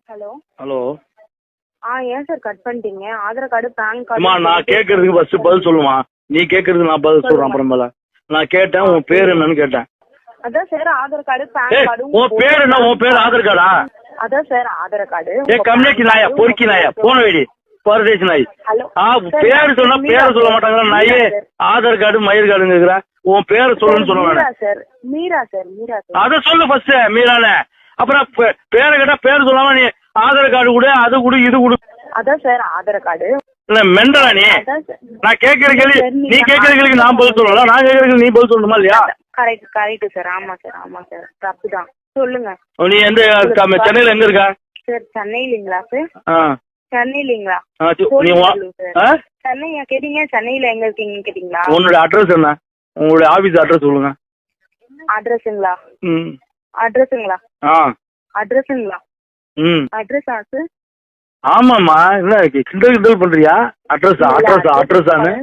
Hello hello. ஏன் sir cut பண்ணிட்டீங்க? Aadhaar card PAN card. அம்மா நான் கேட்கறதுக்கு ஃபர்ஸ்ட் பதில் சொல்லுமா. நீ கேட்கறதுக்கு நான் பதில் சொல்றேன் அப்புறமேல. நான் கேட்டேன் உன் பேர் என்னன்னு கேட்டேன். அதான் sir Aadhaar card PAN card. உன் பேர் என்ன? உன் பேர் ஆதார் கார்டா? அதான் சார் ஆதார் கார்டு. கம்யூனிட்டி நாயா பொறுக்கி நாயா போன வேடி பரதேசி நாய். ஹலோ பேரு சொன்னா பேரை சொல்ல மாட்டாங்க நாயே. ஆதார் கார்டு மயிர் கார்டுங்கிற உன் பேரை சொல்லுன்னு சொல்ல வேணாம். Sir Meera sir Meera sir. அத சொல்லு ஃபர்ஸ்ட் மீரான. அப்புறம் பேரை கேட்டா பேர் சொல்லாம நீ ஆதார் கார்டு கூட அது கூட இது கூட. அதான் சார் ஆதார் கார்டு. இல்ல மெண்டலா நீ? நான் கேட்கற கேள்வி நீ கேட்கற கேள்விக்கு நான் பதில் சொல்லலாம். நான் கேட்கற கேள்வி நீ பதில் சொல்லணுமா இல்லையா? Correct correct sir. ஆமா சார் தப்பு தான். சொல்லுங்க. நீ எந்த சென்னையில எங்க இருக்க? சார் சென்னையிலங்களா சார்? சென்னையிலங்களா? சென்னை கேட்டீங்க. சென்னையில எங்க இருக்கீங்கன்னு கேட்டீங்களா? உன்னோட அட்ரஸ் என்ன? உங்களுடைய ஆபீஸ் அட்ரஸ் சொல்லுங்க. அட்ரஸுங்களா? அட்ரஸுங்களா? அட்ரஸுங்களா? அட்ரஸா சார்? ஆமாமா. என்ன கிண்டல் பண்றியா? அட்ரஸானு